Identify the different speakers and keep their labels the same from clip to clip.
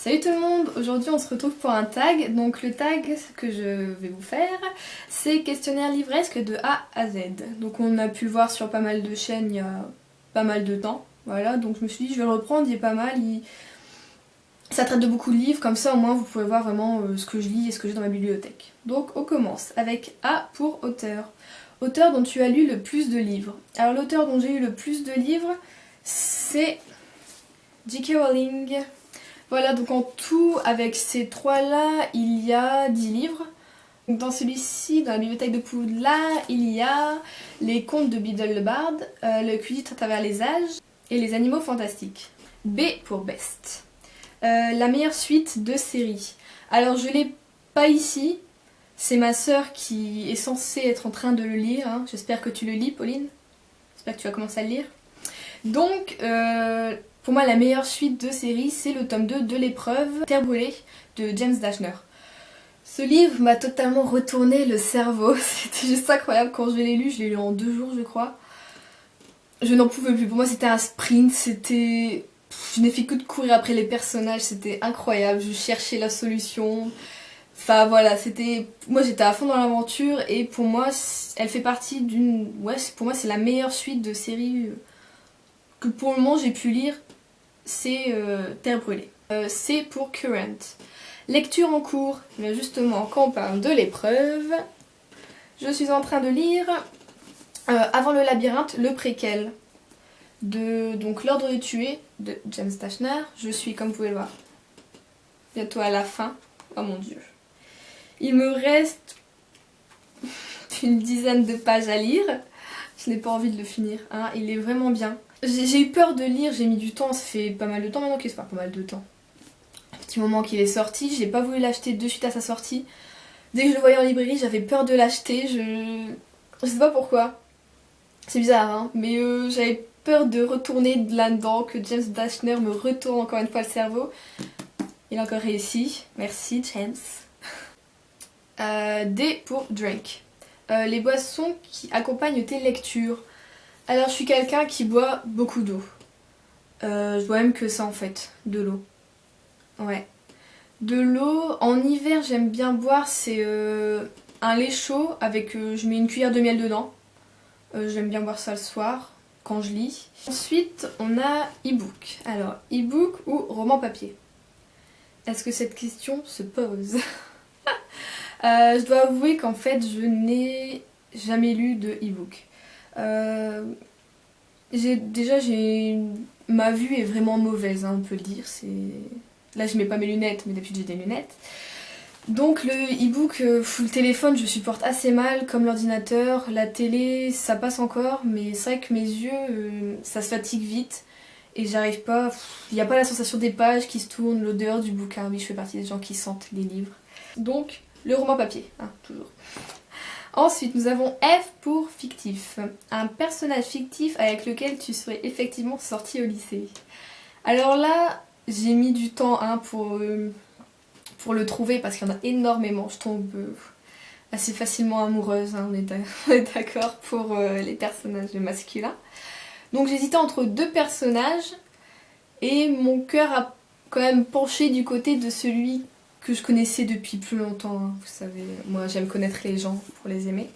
Speaker 1: Salut tout le monde, aujourd'hui on se retrouve pour un tag. Donc le tag que je vais vous faire, c'est questionnaire livresque de A à Z. Donc on a pu le voir sur pas mal de chaînes il y a pas mal de temps. Voilà, donc je me suis dit je vais le reprendre, il est pas mal. Ça traite de beaucoup de livres, comme ça au moins vous pouvez voir vraiment ce que je lis et ce que j'ai dans ma bibliothèque. Donc on commence avec A pour auteur. Auteur dont tu as lu le plus de livres. Alors l'auteur dont j'ai eu le plus de livres, c'est J.K. Rowling. Voilà, donc en tout, avec ces trois-là, il y a 10 livres. Donc dans celui-ci, dans la bibliothèque de Poudlard, il y a les contes de Biddle le Bard, le Quidditch à travers les âges et les animaux fantastiques. B pour Best. La meilleure suite de série. Alors je l'ai pas ici, c'est ma sœur qui est censée être en train de le lire. Hein. J'espère que tu le lis, Pauline. J'espère que tu vas commencer à le lire. Donc, pour moi, la meilleure suite de série, c'est le tome 2 de l'épreuve Terre brûlée de James Dashner. Ce livre m'a totalement retourné le cerveau. C'était juste incroyable. Quand je l'ai lu, je l'ai lu en 2 jours, je crois. Je n'en pouvais plus. Pour moi, c'était un sprint. C'était... Je n'ai fait que de courir après les personnages. C'était incroyable. Je cherchais la solution. Enfin voilà, c'était... Moi j'étais à fond dans l'aventure et pour moi elle fait partie d'une... Ouais, pour moi c'est la meilleure suite de série que pour le moment j'ai pu lire, c'est Terre brûlée. C'est pour Current. Lecture en cours. Mais justement, quand on parle de l'épreuve, je suis en train de lire Avant le labyrinthe, le préquel de donc L'ordre de tuer de James Dashner. Je suis, comme vous pouvez le voir, bientôt à la fin. Oh mon dieu. Il me reste une dizaine de pages à lire. Je n'ai pas envie de le finir. Hein. Il est vraiment bien. J'ai eu peur de lire, j'ai mis du temps, ça fait pas mal de temps maintenant qu'il se passe pas mal de temps. Un petit moment qu'il est sorti, j'ai pas voulu l'acheter de suite à sa sortie. Dès que je le voyais en librairie, j'avais peur de l'acheter, je sais pas pourquoi. C'est bizarre, hein, mais j'avais peur de retourner là-dedans, que James Dashner me retourne encore une fois le cerveau. Il a encore réussi, merci James. D pour Drink. Les boissons qui accompagnent tes lectures. Alors je suis quelqu'un qui boit beaucoup d'eau. Je bois même que ça en fait, de l'eau. Ouais. De l'eau, en hiver j'aime bien boire, c'est un lait chaud avec, je mets une cuillère de miel dedans. J'aime bien boire ça le soir, quand je lis. Ensuite on a e-book. Alors e-book ou roman papier? Est-ce que cette question se pose? Je dois avouer qu'en fait je n'ai jamais lu de e-book. Ma vue est vraiment mauvaise, hein, on peut le dire. Là je mets pas mes lunettes, mais d'habitude j'ai des lunettes. Donc le e-book, le téléphone je supporte assez mal, comme l'ordinateur. La télé ça passe encore, mais c'est vrai que mes yeux ça se fatigue vite. Et j'arrive pas, il n'y a pas la sensation des pages qui se tournent, l'odeur du bouquin. Oui, je fais partie des gens qui sentent les livres. Donc le roman papier, hein, toujours. Ensuite, nous avons F pour fictif. Un personnage fictif avec lequel tu serais effectivement sorti au lycée. Alors là, j'ai mis du temps hein, pour le trouver parce qu'il y en a énormément. Je tombe assez facilement amoureuse, hein, on est d'accord, pour les personnages masculins. Donc j'hésitais entre 2 personnages et mon cœur a quand même penché du côté de celui que je connaissais depuis plus longtemps, hein. Vous savez, moi j'aime connaître les gens pour les aimer.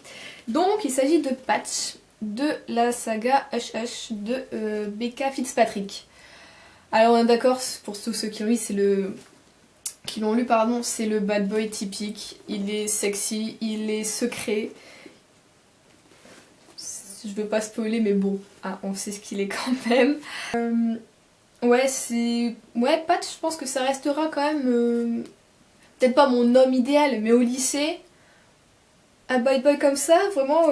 Speaker 1: Donc il s'agit de Patch, de la saga Hush Hush de Becca Fitzpatrick. Alors on est d'accord, pour tous ceux qui l'ont lu, c'est le bad boy typique. Il est sexy, il est secret. Je veux pas spoiler mais bon, ah, on sait ce qu'il est quand même. Ouais, Patch, je pense que ça restera quand même... Peut-être pas mon homme idéal, mais au lycée, un bad boy comme ça, vraiment,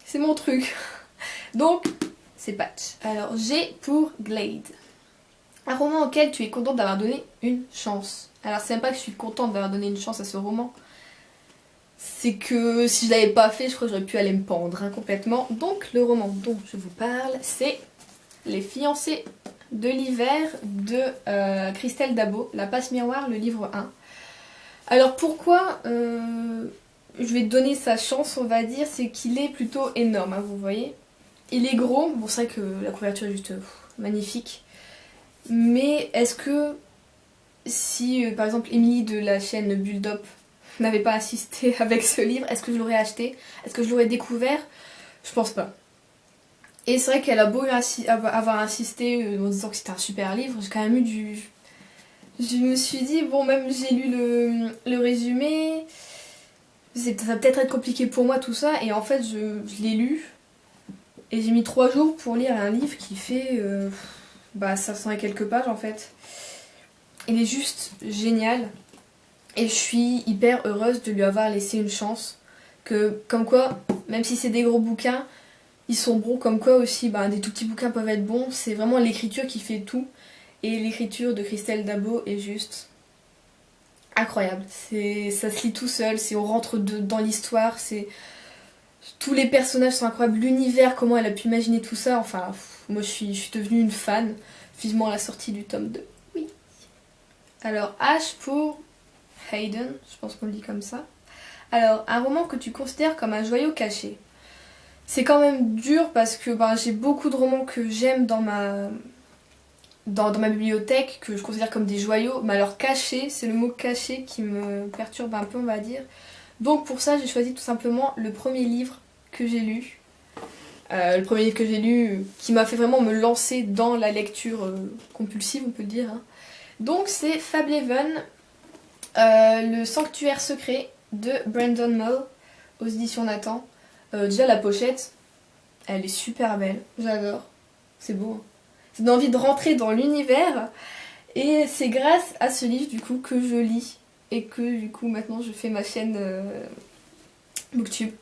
Speaker 1: c'est mon truc. Donc, c'est Patch. Alors, G pour Glade. Un roman auquel tu es contente d'avoir donné une chance. Alors, c'est même pas que je suis contente d'avoir donné une chance à ce roman. C'est que si je l'avais pas fait, je crois que j'aurais pu aller me pendre hein, complètement. Donc, le roman dont je vous parle, c'est Les fiancés de l'hiver de Christelle Dabo, La passe miroir, le livre 1. Alors pourquoi je vais te donner sa chance, on va dire, c'est qu'il est plutôt énorme, hein, vous voyez. Il est gros, bon c'est vrai que la couverture est juste magnifique, mais est-ce que si par exemple Émilie de la chaîne Build Up n'avait pas assisté avec ce livre, est-ce que je l'aurais acheté? Est-ce que je l'aurais découvert? Je pense pas. Et c'est vrai qu'elle a beau avoir insisté en disant que c'était un super livre, j'ai quand même eu du... Je me suis dit, bon, même j'ai lu le résumé, ça va peut-être être compliqué pour moi tout ça, et en fait je l'ai lu, et j'ai mis 3 jours pour lire un livre qui fait 500 et quelques pages en fait. Il est juste génial, et je suis hyper heureuse de lui avoir laissé une chance, que comme quoi, même si c'est des gros bouquins, ils sont bons, comme quoi aussi des tout petits bouquins peuvent être bons, c'est vraiment l'écriture qui fait tout. Et l'écriture de Christelle Dabo est juste incroyable. Ça se lit tout seul, on rentre dans l'histoire, tous les personnages sont incroyables, l'univers, comment elle a pu imaginer tout ça, enfin, moi je suis devenue une fan, vivement la sortie du tome 2. Oui. Alors, H pour Hayden, je pense qu'on le dit comme ça. Alors, un roman que tu considères comme un joyau caché. C'est quand même dur parce que j'ai beaucoup de romans que j'aime dans ma bibliothèque, que je considère comme des joyaux, mais alors caché, c'est le mot caché qui me perturbe un peu, on va dire. Donc pour ça, j'ai choisi tout simplement le premier livre que j'ai lu. Le premier livre que j'ai lu qui m'a fait vraiment me lancer dans la lecture compulsive, on peut le dire. Hein. Donc c'est Fablehaven, le sanctuaire secret de Brandon Mull aux éditions Nathan. Déjà la pochette, elle est super belle, j'adore, c'est beau. Hein. Ça donne envie de rentrer dans l'univers et c'est grâce à ce livre du coup que je lis et que du coup maintenant je fais ma chaîne Booktube.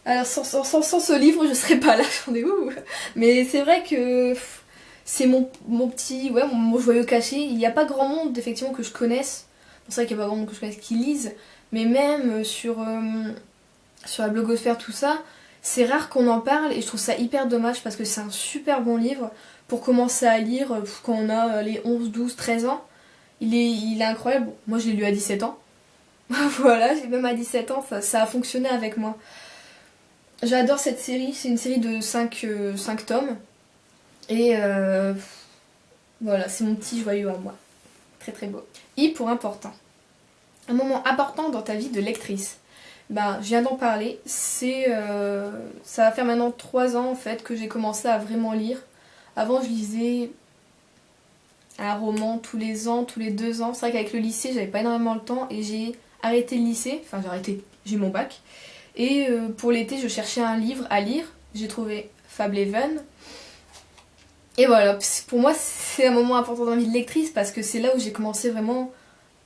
Speaker 1: Alors sans ce livre je serais pas là, j'en ai où. Mais c'est vrai que c'est mon petit, mon joyau caché. Il n'y a pas grand monde effectivement que je connaisse. C'est vrai qu'il n'y a pas grand monde que je connaisse qui lise, mais même sur la blogosphère tout ça, c'est rare qu'on en parle et je trouve ça hyper dommage parce que c'est un super bon livre pour commencer à lire quand on a les 11, 12, 13 ans. Il est incroyable. Moi je l'ai lu à 17 ans. Voilà, même à 17 ans, ça a fonctionné avec moi. J'adore cette série, c'est une série de 5 tomes. Et voilà, c'est mon petit joyau à moi. Très très beau. I pour important. Un moment important dans ta vie de lectrice. Je viens d'en parler, ça va faire maintenant 3 ans en fait que j'ai commencé à vraiment lire. Avant je lisais un roman tous les ans, tous les 2 ans. C'est vrai qu'avec le lycée j'avais pas énormément le temps et j'ai arrêté le lycée, enfin j'ai eu mon bac. Et pour l'été je cherchais un livre à lire, j'ai trouvé Fablehaven. Et voilà, pour moi c'est un moment important dans la vie de lectrice parce que c'est là où j'ai commencé vraiment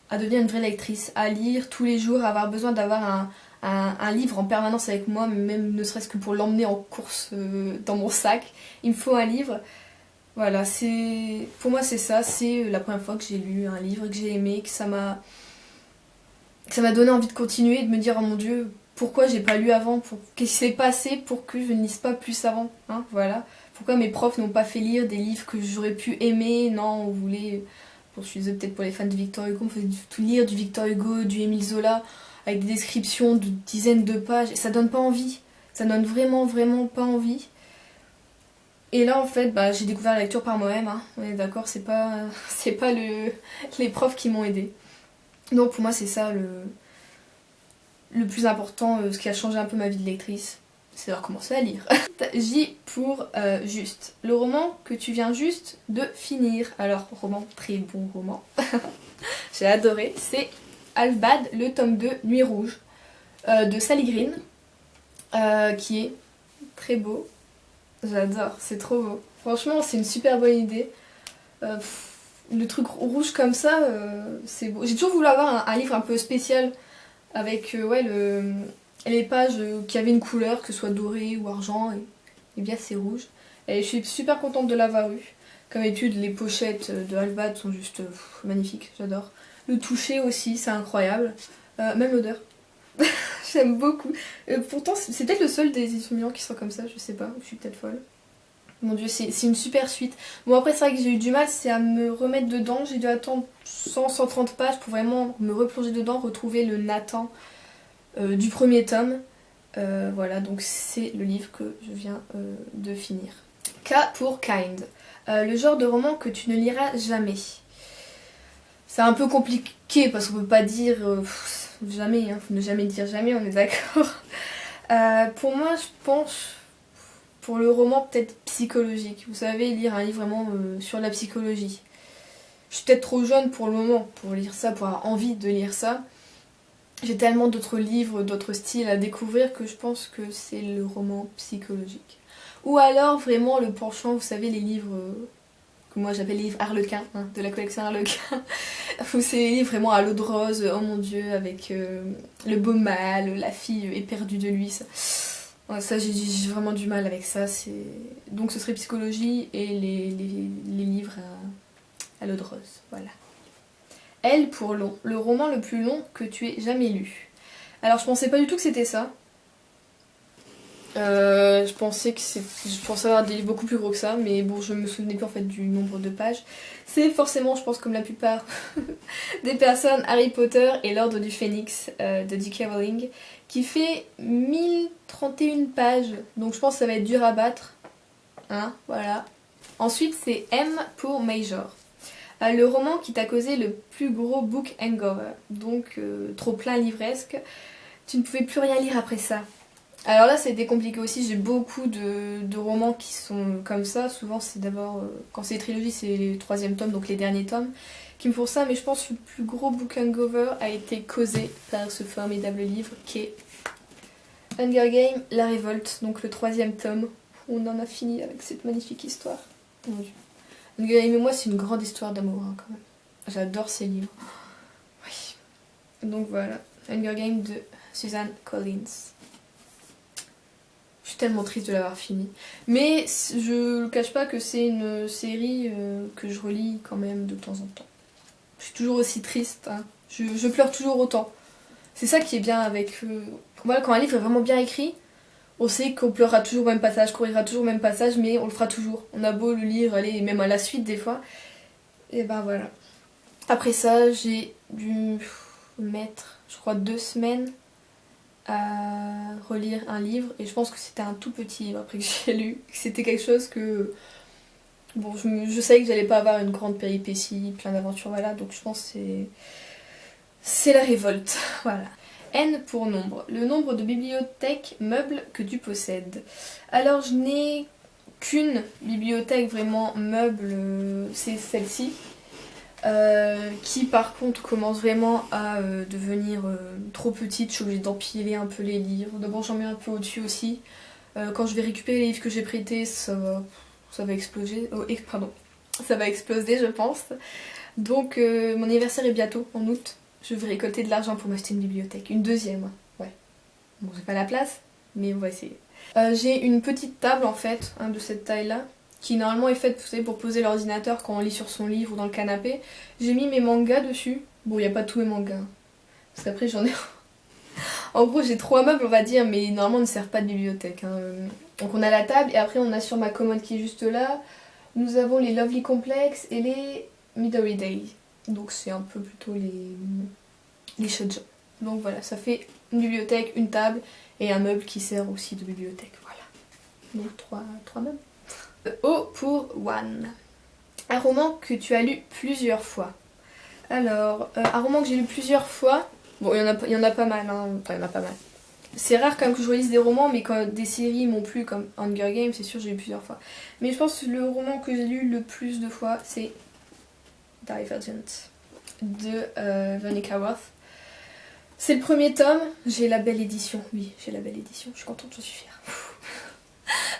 Speaker 1: à devenir une vraie lectrice, à lire tous les jours, à avoir besoin d'avoir un livre en permanence avec moi, même ne serait-ce que pour l'emmener en course dans mon sac. Il me faut un livre. Voilà, pour moi c'est ça, c'est la première fois que j'ai lu un livre que j'ai aimé, que ça m'a donné envie de continuer et de me dire oh mon dieu, pourquoi j'ai pas lu avant, qu'est-ce qui s'est passé pour que je ne lise pas plus avant, hein, voilà. Pourquoi mes profs n'ont pas fait lire des livres que j'aurais pu aimer, non, on voulait, je suis désolée peut-être pour les fans de Victor Hugo, on faisait tout lire du Victor Hugo, du Émile Zola, avec des descriptions de dizaines de pages, et ça donne pas envie, ça donne vraiment vraiment pas envie. Et là en fait j'ai découvert la lecture par moi-même, hein. On est d'accord, c'est pas les profs qui m'ont aidée. Donc pour moi c'est ça le plus important, ce qui a changé un peu ma vie de lectrice, c'est d'avoir commencé à lire. J pour juste. Le roman que tu viens juste de finir. Alors roman, très bon roman. J'ai adoré, c'est Albad, le tome 2, Nuit Rouge, de Sally Green, qui est très beau. J'adore, c'est trop beau. Franchement, c'est une super bonne idée. Le truc rouge comme ça, c'est beau. J'ai toujours voulu avoir un livre un peu spécial avec les pages qui avaient une couleur, que ce soit dorée ou argent, et bien c'est rouge. Et je suis super contente de l'avoir eu. Comme d'habitude, les pochettes de Albad sont juste magnifiques, j'adore. Le toucher aussi, c'est incroyable. Même l'odeur. J'aime beaucoup. Pourtant, c'est peut-être le seul des éditions Milan qui sera comme ça, je sais pas, je suis peut-être folle. Mon dieu, c'est une super suite. Bon après c'est vrai que j'ai eu du mal, c'est à me remettre dedans. J'ai dû attendre 100-130 pages pour vraiment me replonger dedans, retrouver le Nathan du premier tome. Voilà, donc c'est le livre que je viens de finir. K pour Kind. Le genre de roman que tu ne liras jamais. C'est un peu compliqué parce qu'on peut pas dire jamais, hein, faut ne jamais dire jamais, on est d'accord. Pour moi, je pense, pour le roman peut-être psychologique. Vous savez, lire un livre vraiment sur la psychologie. Je suis peut-être trop jeune pour le moment pour lire ça, pour avoir envie de lire ça. J'ai tellement d'autres livres, d'autres styles à découvrir que je pense que c'est le roman psychologique. Ou alors vraiment le penchant, vous savez, les livres que moi j'appelle les livres Harlequin, hein, de la collection Harlequin, où c'est les livres vraiment à l'eau de rose, oh mon dieu, avec le beau mâle, la fille éperdue de lui. Ça, ouais, ça j'ai vraiment du mal avec ça. Donc ce serait psychologie et les livres à l'eau de rose, voilà. L pour long, le roman le plus long que tu aies jamais lu. Alors je pensais pas du tout que c'était ça. Je pensais avoir des livres beaucoup plus gros que ça, mais bon, je me souvenais plus en fait du nombre de pages. C'est forcément, je pense, comme la plupart des personnes, Harry Potter et l'Ordre du Phénix de J.K. Rowling, qui fait 1031 pages, donc je pense que ça va être dur à battre. Hein, voilà. Ensuite, c'est M pour Major. Le roman qui t'a causé le plus gros book hangover, donc trop plein livresque, tu ne pouvais plus rien lire après ça. Alors là, ça a été compliqué aussi, j'ai beaucoup de romans qui sont comme ça. Souvent, c'est d'abord, quand c'est les trilogies, c'est les troisième tomes, donc les derniers tomes, qui me font ça. Mais je pense que le plus gros book hangover a été causé par ce formidable livre qui est Hunger Games, La Révolte, donc le troisième tome. On en a fini avec cette magnifique histoire. Mon Dieu. Hunger Games et moi, c'est une grande histoire d'amour, hein, quand même. J'adore ces livres. Oui. Donc voilà, Hunger Games de Suzanne Collins. Je suis tellement triste de l'avoir fini. Mais je ne cache pas que c'est une série que je relis quand même de temps en temps. Je suis toujours aussi triste. Hein. Je pleure toujours autant. C'est ça qui est bien avec... Voilà, quand un livre est vraiment bien écrit, on sait qu'on pleurera toujours au même passage, qu'on rira toujours au même passage, mais on le fera toujours. On a beau le lire, aller même à la suite des fois. Et ben voilà. Après ça, j'ai dû mettre, je crois, 2 semaines à relire un livre, et je pense que c'était un tout petit livre après que j'ai lu, que c'était quelque chose que bon, je savais que j'allais pas avoir une grande péripétie, plein d'aventures, voilà, donc je pense que c'est La Révolte. Voilà. N pour nombre, le nombre de bibliothèques meubles que tu possèdes. Alors je n'ai qu'une bibliothèque vraiment meuble, c'est celle-ci. Qui par contre commence vraiment à devenir trop petite. Je suis obligée d'empiler un peu les livres. D'abord j'en mets un peu au-dessus aussi. Quand je vais récupérer les livres que j'ai prêtés, ça va exploser. Oh, pardon, ça va exploser je pense. Donc mon anniversaire est bientôt, en août. Je vais récolter de l'argent pour m'acheter une bibliothèque. Une deuxième, ouais. Bon, j'ai pas la place, mais on va essayer. J'ai une petite table en fait, hein, de cette taille-là, qui normalement est faite, vous savez, pour poser l'ordinateur quand on lit sur son livre ou dans le canapé. J'ai mis mes mangas dessus. Bon, il n'y a pas tous mes mangas, hein, parce qu'après j'en ai... En gros, j'ai 3 meubles, on va dire, mais normalement ne servent pas de bibliothèque. Hein. Donc on a la table, et après on a sur ma commode qui est juste là, nous avons les Lovely Complex et les Midori Day. Donc c'est un peu plutôt les shoujo. Donc voilà, ça fait une bibliothèque, une table et un meuble qui sert aussi de bibliothèque. Voilà. Donc 3 meubles. O pour One. Un roman que tu as lu plusieurs fois. Alors, un roman que j'ai lu plusieurs fois, bon, il y en a pas mal, hein. Enfin, il y en a pas mal. C'est rare quand même que je relise des romans, mais quand des séries m'ont plu comme Hunger Games, c'est sûr j'ai lu plusieurs fois. Mais je pense que le roman que j'ai lu le plus de fois, c'est Divergent de Veronica Roth. C'est le premier tome, j'ai la belle édition, oui, j'ai la belle édition, je suis contente, j'en suis fière.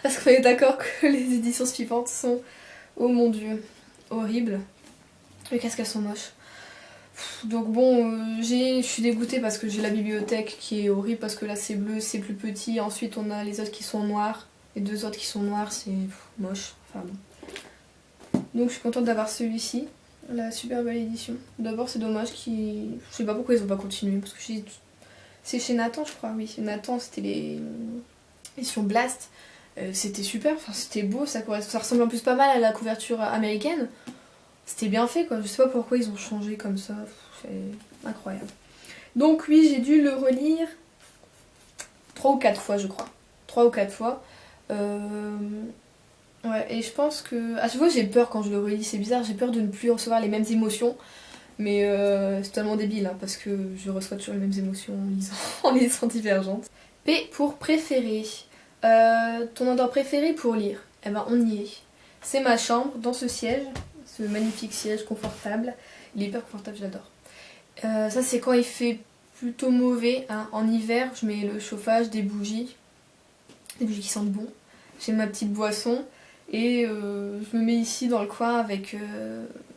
Speaker 1: Parce qu'on est d'accord que les éditions suivantes sont, oh mon dieu, horribles. Mais qu'est-ce qu'elles sont moches. Donc bon, je suis dégoûtée parce que j'ai la bibliothèque qui est horrible, parce que là c'est bleu, c'est plus petit. Ensuite on a les autres qui sont noirs, les 2 autres qui sont noirs, c'est moche. Enfin bon. Donc je suis contente d'avoir celui-ci, la super belle édition. D'abord c'est dommage qu'ils... Je sais pas pourquoi ils ont pas continué, parce que c'est chez Nathan je crois, oui. Nathan c'était les éditions Blast. C'était super, enfin, c'était beau, ça ressemble en plus pas mal à la couverture américaine. C'était bien fait quoi, je sais pas pourquoi ils ont changé comme ça, c'est incroyable. Donc oui, j'ai dû le relire 3 ou 4 fois je crois. 3 ou 4 fois. Ouais, et je pense que... À chaque fois j'ai peur quand je le relis, c'est bizarre, j'ai peur de ne plus recevoir les mêmes émotions. Mais c'est tellement débile hein, parce que je reçois toujours les mêmes émotions en lisant Divergente. P pour préféré. Ton endroit préféré pour lire? Eh ben on y est. C'est ma chambre, dans ce siège, ce magnifique siège confortable. Il est hyper confortable, j'adore. Ça c'est quand il fait plutôt mauvais. Hein. En hiver, je mets le chauffage, des bougies qui sentent bon. J'ai ma petite boisson et je me mets ici dans le coin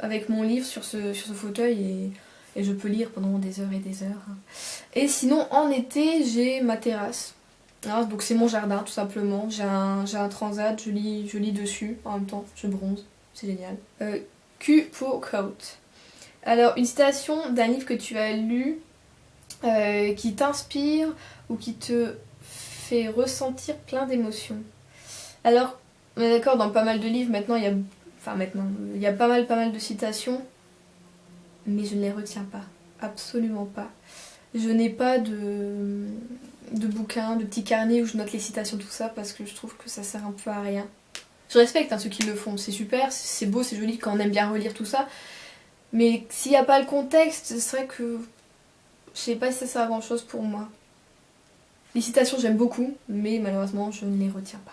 Speaker 1: avec mon livre sur ce fauteuil et je peux lire pendant des heures et des heures. Et sinon en été j'ai ma terrasse. Alors, donc c'est mon jardin tout simplement. J'ai un transat, je lis dessus en même temps, je bronze, c'est génial. Q pour quote. Alors une citation d'un livre que tu as lu qui t'inspire ou qui te fait ressentir plein d'émotions. Alors, on est d'accord, dans pas mal de livres, maintenant, il y a pas mal de citations, mais je ne les retiens pas, absolument pas. Je n'ai pas de bouquin, de petits carnets où je note les citations, tout ça, parce que je trouve que ça sert un peu à rien. Je respecte hein, ceux qui le font, c'est super, c'est beau, c'est joli quand on aime bien relire tout ça, mais s'il n'y a pas le contexte, c'est vrai que je sais pas si ça sert à grand chose pour moi. Les citations j'aime beaucoup, mais malheureusement je ne les retiens pas.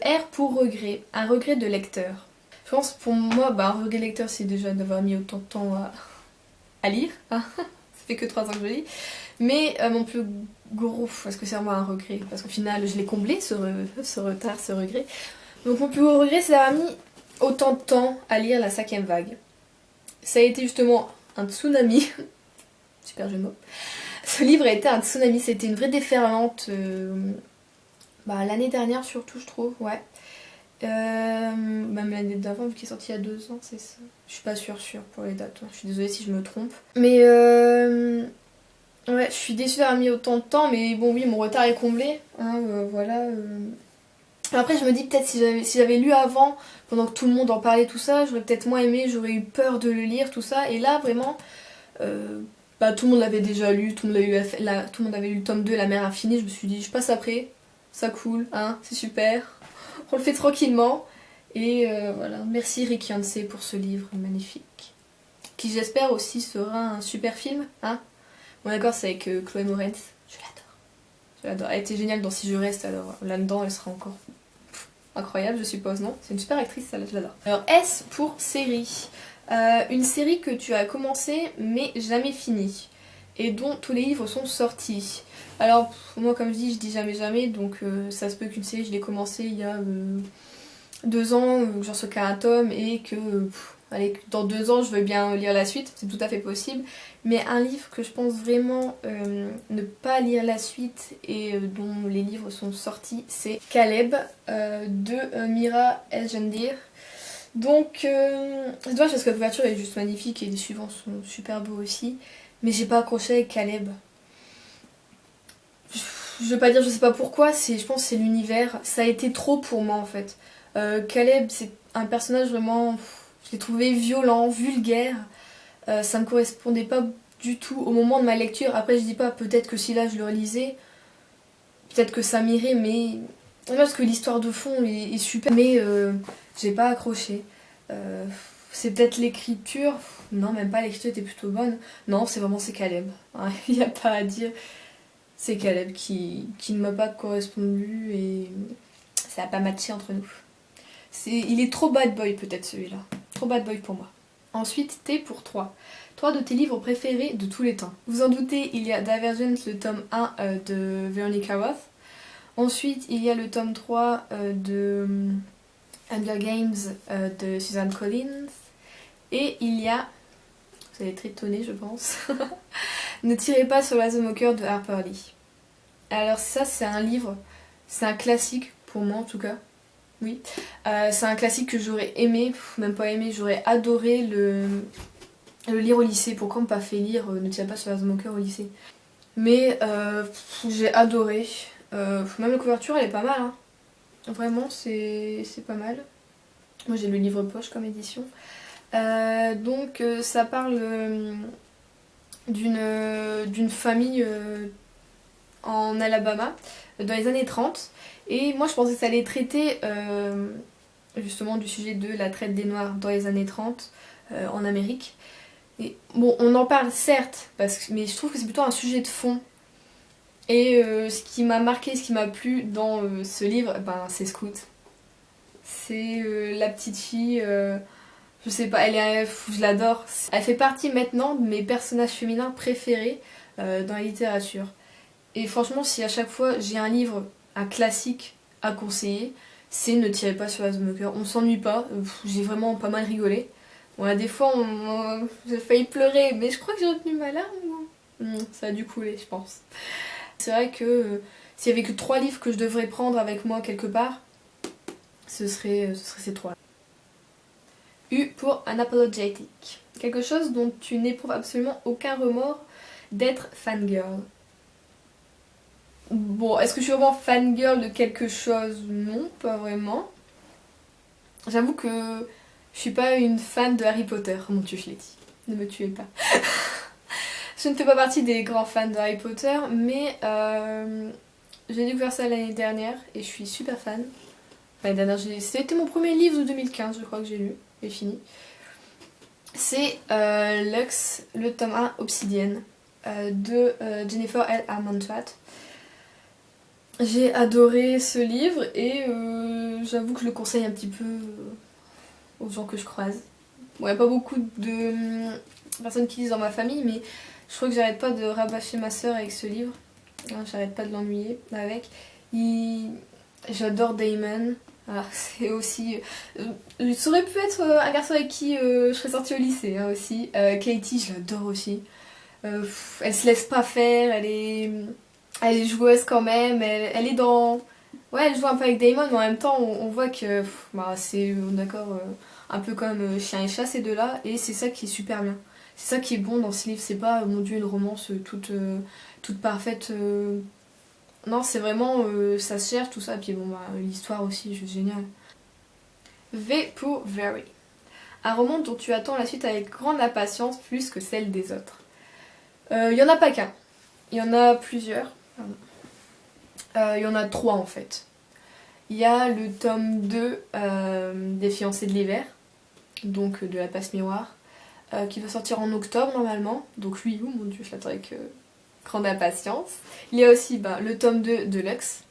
Speaker 1: R pour regret, un regret de lecteur. Je pense pour moi, un regret de lecteur c'est déjà d'avoir mis autant de temps à lire. Hein. Ça fait que 3 ans que je lis. Mais mon plus gros, parce que c'est vraiment un regret, parce qu'au final je l'ai comblé ce retard, ce regret. Donc mon plus gros regret c'est d'avoir mis autant de temps à lire La 5e vague. Ça a été justement un tsunami. Super jeu de mots. Ce livre a été un tsunami, c'était une vraie déferlante l'année dernière surtout je trouve, ouais. Même l'année d'avant vu qu'il est sorti il y a 2 ans, c'est ça. Je suis pas sûre pour les dates, je suis désolée si je me trompe. Mais ouais, je suis déçue d'avoir mis autant de temps, mais bon oui, mon retard est comblé, hein, voilà. Après je me dis peut-être si j'avais lu avant, pendant que tout le monde en parlait tout ça, j'aurais peut-être moins aimé, j'aurais eu peur de le lire tout ça, et là vraiment... tout le monde l'avait déjà lu, tout le monde avait lu le tome 2, La mer infinie, je me suis dit je passe après, ça cool, hein, c'est super, on le fait tranquillement. Et voilà, merci Rick Yancey pour ce livre magnifique, qui j'espère aussi sera un super film, hein. Bon d'accord, c'est avec Chloé Moretz, je l'adore, elle était géniale dans Si je reste, alors là-dedans elle sera encore incroyable je suppose, non? C'est une super actrice, ça, je l'adore. Alors S pour série. Une série que tu as commencé mais jamais finie et dont tous les livres sont sortis. Alors moi comme je dis jamais jamais, donc ça se peut qu'une série je l'ai commencé il y a 2 ans, que j'en reçois qu'un tome et que allez, dans 2 ans je veux bien lire la suite, c'est tout à fait possible. Mais un livre que je pense vraiment ne pas lire la suite et dont les livres sont sortis, c'est Caleb de Mira El-Jendir. Donc, c'est dommage parce que la couverture est juste magnifique et les suivants sont super beaux aussi. Mais j'ai pas accroché avec Caleb. Je veux pas dire je sais pas pourquoi, je pense que c'est l'univers. Ça a été trop pour moi en fait. Caleb c'est un personnage vraiment... Je l'ai trouvé violent, vulgaire. Ça me correspondait pas du tout au moment de ma lecture. Après je dis pas, peut-être que si là je le relisais, peut-être que ça m'irait, mais... Parce que l'histoire de fond est super. Mais j'ai pas accroché. C'est peut-être l'écriture. Non, même pas, l'écriture était plutôt bonne. Non, c'est Caleb. Il n'y a pas à dire. C'est Caleb qui ne m'a pas correspondu et ça n'a pas matché entre nous. Il est trop bad boy peut-être celui-là. Trop bad boy pour moi. Ensuite, T pour 3. 3 de tes livres préférés de tous les temps. Vous en doutez, il y a Divergence, le tome 1 de Veronica Roth. Ensuite, il y a le tome 3 de Hunger Games de Suzanne Collins. Et il y a, vous allez être étonnés je pense, Ne tirez pas sur l'oiseau moqueur de Harper Lee. Alors ça c'est un livre, c'est un classique pour moi en tout cas. Oui. C'est un classique que j'aurais aimé, même pas aimé, j'aurais adoré le lire au lycée. Pourquoi on m'a pas fait lire Ne tirez pas sur l'oiseau moqueur au lycée? Mais j'ai adoré. Même la couverture elle est pas mal, hein. Vraiment c'est pas mal. Moi j'ai le livre poche comme édition. Donc ça parle d'une famille en Alabama dans les années 30. Et moi je pensais que ça allait traiter justement du sujet de la traite des noirs dans les années 30 en Amérique. Et bon, on en parle certes, mais je trouve que c'est plutôt un sujet de fond. Et ce qui m'a marqué, ce qui m'a plu dans ce livre, ben, c'est Scout. C'est la petite fille, je sais pas, je l'adore. Elle fait partie maintenant de mes personnages féminins préférés dans la littérature. Et franchement, si à chaque fois j'ai un livre, un classique à conseiller, c'est Ne tirez pas sur la Moqueur. On s'ennuie pas, j'ai vraiment pas mal rigolé. Bon, des fois, j'ai failli pleurer, mais je crois que j'ai retenu ma larme. Ça a dû couler, je pense. C'est vrai que s'il y avait que 3 livres que je devrais prendre avec moi quelque part, ce serait ces 3. U pour unapologetic. Quelque chose dont tu n'éprouves absolument aucun remords d'être fangirl. Bon, est-ce que je suis vraiment fangirl de quelque chose? Non, pas vraiment. J'avoue que je suis pas une fan de Harry Potter. Mon Dieu, je l'ai dit. Ne me tuez pas. Je ne fais pas partie des grands fans de Harry Potter, mais j'ai découvert ça l'année dernière et je suis super fan. L'année dernière, c'était mon premier livre de 2015, je crois que j'ai lu et fini. C'est Lux, le tome 1 Obsidienne de Jennifer L. Armentrout. J'ai adoré ce livre et j'avoue que je le conseille un petit peu aux gens que je croise. Bon, il n'y a pas beaucoup de personnes qui lisent dans ma famille, mais je crois que j'arrête pas de rabâcher ma soeur avec ce livre. J'arrête pas de l'ennuyer avec. J'adore Damon. Ah, c'est aussi... ça aurait pu être un garçon avec qui je serais sortie au lycée aussi. Katie, je l'adore aussi. Elle se laisse pas faire, elle est joueuse quand même, elle est dans... Ouais, elle joue un peu avec Damon, mais en même temps, on voit que c'est, d'accord, un peu comme chien et chat, ces deux-là, et c'est ça qui est super bien. C'est ça qui est bon dans ce livre, c'est pas, mon Dieu, une romance toute parfaite. Non, c'est vraiment, ça se cherche, tout ça, et puis bon, l'histoire aussi, juste géniale. V pour Very. Un roman dont tu attends la suite avec grande impatience, plus que celle des autres. Il y en a pas qu'un, il y en a plusieurs. Il y en a 3 en fait. Il y a le tome 2 des Fiancés de l'hiver, donc de la passe miroir, qui va sortir en octobre normalement. Donc lui, oh mon dieu, je l'attends avec grande impatience. Il y a aussi le tome 2 de Lux,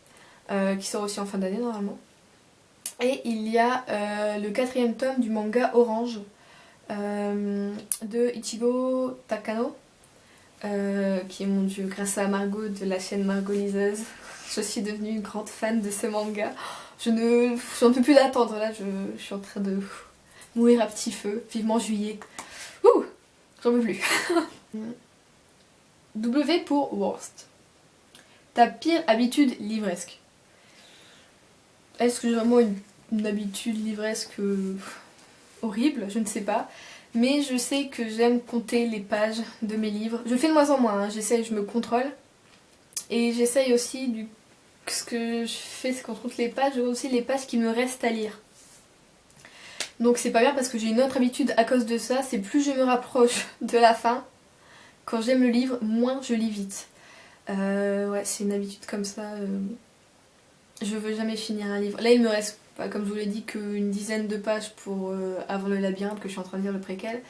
Speaker 1: qui sort aussi en fin d'année normalement. Et il y a le 4e tome du manga Orange, de Ichigo Takano, qui est, mon dieu, grâce à Margot de la chaîne Margot Liseuse, je suis devenue une grande fan de ce manga. J'en peux plus d'attendre, là, je suis en train de mourir à petit feu. Vivement juillet. Ouh, j'en peux plus. W pour Worst. Ta pire habitude livresque. Est-ce que j'ai vraiment une habitude livresque horrible? Je ne sais pas. Mais je sais que j'aime compter les pages de mes livres. Je le fais de moins en moins, j'essaie, je me contrôle. Et j'essaye aussi, ce que je fais, c'est qu'on compte les pages, je vois aussi les pages qui me restent à lire. Donc c'est pas bien parce que j'ai une autre habitude à cause de ça, c'est plus je me rapproche de la fin, quand j'aime le livre, moins je lis vite. Ouais, c'est une habitude comme ça. Je veux jamais finir un livre. Là il me reste, comme je vous l'ai dit, qu'une dizaine de pages pour Avant le labyrinthe, que je suis en train de lire le préquel.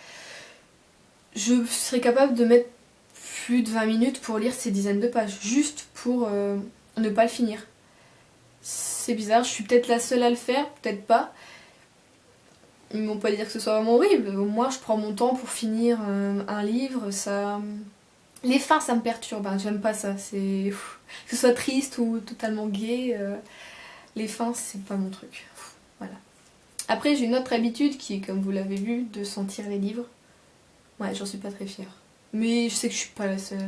Speaker 1: Je serais capable de mettre plus de 20 minutes pour lire ces dizaines de pages, juste pour ne pas le finir. C'est bizarre, je suis peut-être la seule à le faire, peut-être pas. Ils m'ont pas dit que ce soit vraiment horrible. Moi, je prends mon temps pour finir un livre. Ça, les fins, ça me perturbe. J'aime pas ça. Que ce soit triste ou totalement gai, les fins, c'est pas mon truc. Voilà. Après, j'ai une autre habitude qui est, comme vous l'avez vu, de sentir les livres. Ouais, j'en suis pas très fière. Mais je sais que je suis pas la seule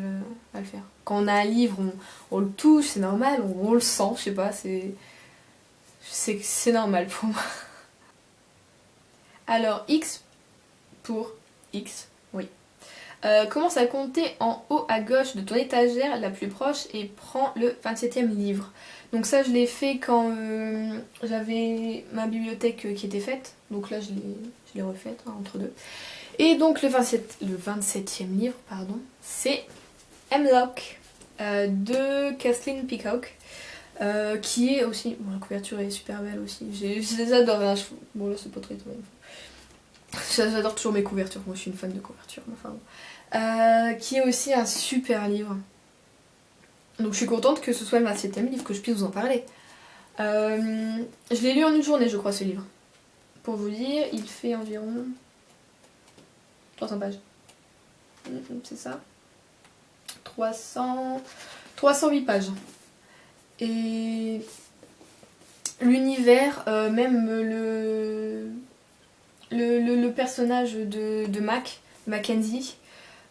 Speaker 1: à le faire. Quand on a un livre, on le touche, c'est normal, on le sent, je sais pas, c'est normal pour moi. Alors, X pour X, oui. Commence à compter en haut à gauche de ton étagère la plus proche et prends le 27e livre. Donc ça, je l'ai fait quand j'avais ma bibliothèque qui était faite. Donc là, je l'ai refaite entre deux. Et donc le 27e livre, pardon, c'est Hemlock de Kathleen Peacock, qui est aussi... Bon, la couverture est super belle aussi, je les adore, bon là c'est pas très étonnant. J'adore toujours mes couvertures, moi je suis une fan de couvertures. Enfin, bon. Qui est aussi un super livre. Donc je suis contente que ce soit ma 7ème livre, que je puisse vous en parler. Je l'ai lu en une journée, je crois, ce livre. Pour vous dire, il fait environ 300 pages. C'est ça 308 pages. Et l'univers, même le personnage de Mackenzie,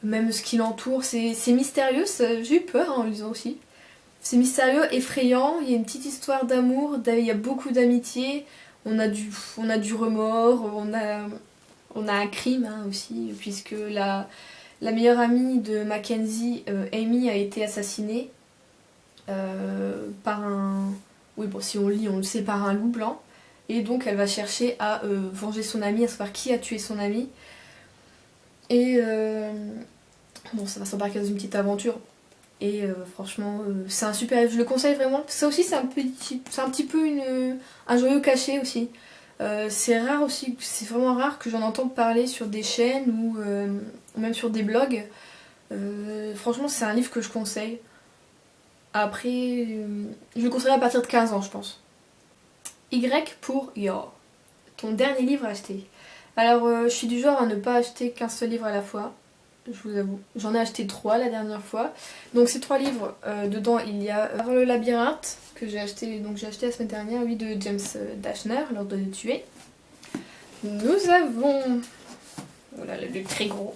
Speaker 1: même ce qui l'entoure, c'est mystérieux, j'ai eu peur en le lisant aussi. C'est mystérieux, effrayant, il y a une petite histoire d'amour, il y a beaucoup d'amitié, on a du remords, on a un crime hein, aussi, puisque la meilleure amie de Mackenzie, Amy, a été assassinée par un... Oui bon, si on lit, on le sait, par un loup blanc. Et donc elle va chercher à venger son amie, à savoir qui a tué son amie. Et bon, ça va s'embarquer dans une petite aventure. Et franchement, c'est un super livre, je le conseille vraiment. Ça aussi, c'est un petit peu un joyau caché aussi. C'est rare aussi, c'est vraiment rare que j'en entende parler sur des chaînes ou même sur des blogs. Franchement, c'est un livre que je conseille. Après, je le conseille à partir de 15 ans, je pense. Y pour Your. Ton dernier livre à acheter. Alors, je suis du genre à ne pas acheter qu'un seul livre à la fois. Je vous avoue. J'en ai acheté 3 la dernière fois. Donc ces 3 livres, dedans il y a Le Labyrinthe, que j'ai acheté la semaine dernière, oui, de James Dashner, L'Ordre de tuer. Nous avons, voilà, le très gros,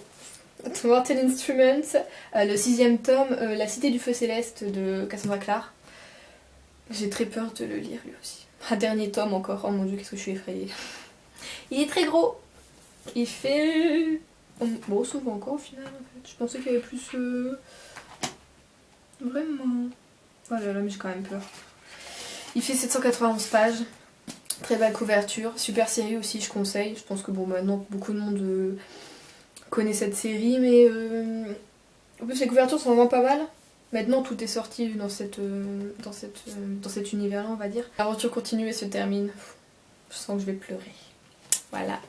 Speaker 1: Mortal Instruments, le 6ème tome, La Cité du Feu Céleste de Cassandra Clare. J'ai très peur de le lire lui aussi. Un dernier tome encore, oh mon dieu, qu'est-ce que je suis effrayée. Il est très gros. Il fait... Bon, souvent encore au final en fait. Je pensais qu'il y avait plus... Vraiment... Oh là là, mais j'ai quand même peur. Il fait 791 pages. Très belle couverture. Super série aussi, je conseille. Je pense que bon, maintenant beaucoup de monde connaît cette série, mais... En plus les couvertures sont vraiment pas mal. Maintenant tout est sorti dans cet univers-là, on va dire. L'aventure continue et se termine. Je sens que je vais pleurer. Voilà.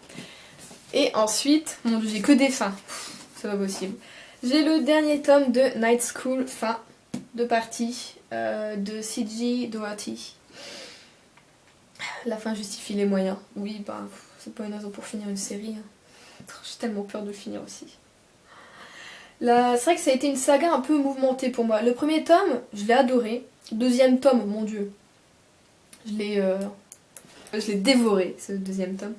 Speaker 1: Et ensuite, mon dieu, j'ai que des fins. C'est pas possible. J'ai le dernier tome de Night School, fin de partie, de C.G. Doherty. La fin justifie les moyens. Oui, bah, c'est pas une raison pour finir une série. Hein. J'ai tellement peur de le finir aussi. C'est vrai que ça a été une saga un peu mouvementée pour moi. Le premier tome, je l'ai adoré. Le deuxième tome, mon dieu. Je l'ai dévoré, ce deuxième tome.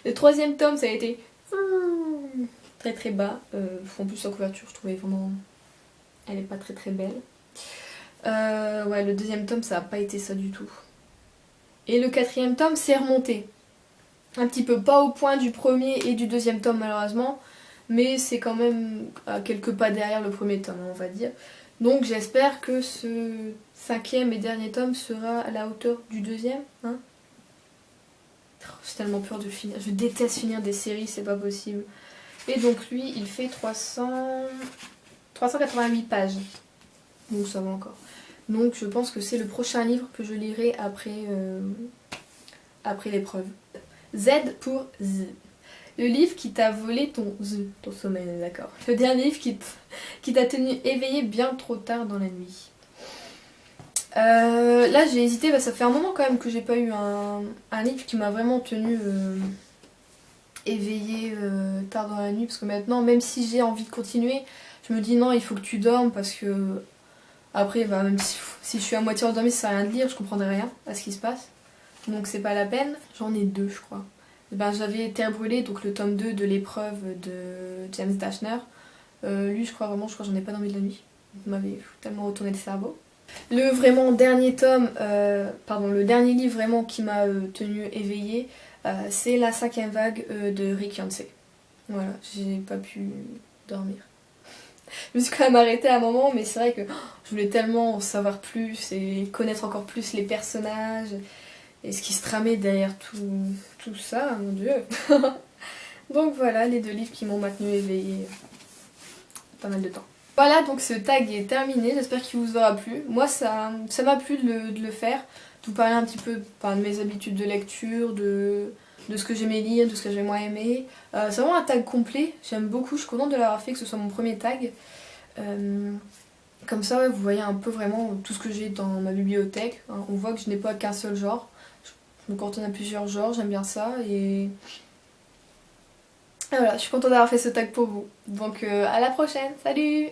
Speaker 1: Le troisième tome, ça a été très très bas. En plus, sa couverture, je trouvais vraiment... Elle est pas très très belle. Ouais, le deuxième tome, ça n'a pas été ça du tout. Et le quatrième tome, c'est remonté. Un petit peu pas au point du premier et du deuxième tome, malheureusement. Mais c'est quand même à quelques pas derrière le premier tome, on va dire. Donc j'espère que ce 5e et dernier tome sera à la hauteur du deuxième. Hein. J'ai tellement peur de finir. Je déteste finir des séries, c'est pas possible. Et donc lui, il fait 388 pages. Donc ça va encore. Donc je pense que c'est le prochain livre que je lirai après l'épreuve. Z pour Z. Le livre qui t'a volé ton sommeil, d'accord. Le dernier livre qui t'a tenu éveillé bien trop tard dans la nuit. Là j'ai hésité, ça fait un moment quand même que j'ai pas eu un livre qui m'a vraiment tenu éveillée tard dans la nuit. Parce que maintenant, même si j'ai envie de continuer, je me dis non, il faut que tu dormes parce que après, bah, même si je suis à moitié endormie, ça sert à rien de lire, je comprendrai rien à ce qui se passe. Donc c'est pas la peine. J'en ai 2 je crois. Ben, j'avais Terre brûlée, donc le tome 2 de l'épreuve de James Dashner. Lui, je crois que j'en ai pas dormi de la nuit. Il m'avait tellement retourné le cerveau. Le vraiment dernier tome, le dernier livre vraiment qui m'a tenu éveillée, c'est La 5e vague de Rick Yancey. Voilà, j'ai pas pu dormir. Je me suis quand même arrêtée à un moment, mais c'est vrai que je voulais tellement en savoir plus et connaître encore plus les personnages. Et ce qui se tramait derrière tout ça, mon dieu. Donc voilà, les 2 livres qui m'ont maintenu éveillée pas mal de temps. Voilà, donc ce tag est terminé, j'espère qu'il vous aura plu. Moi, ça m'a plu de le faire, de vous parler un petit peu de mes habitudes de lecture, de de ce que j'aimais lire, de ce que j'ai moi aimé. C'est vraiment un tag complet, j'aime beaucoup, je suis contente de l'avoir fait, que ce soit mon premier tag. Comme ça, ouais, vous voyez un peu vraiment tout ce que j'ai dans ma bibliothèque. Hein. On voit que je n'ai pas qu'un seul genre. Je me cantonne à plusieurs genres, j'aime bien ça. Et voilà, je suis contente d'avoir fait ce tag pour vous. Donc à la prochaine, salut!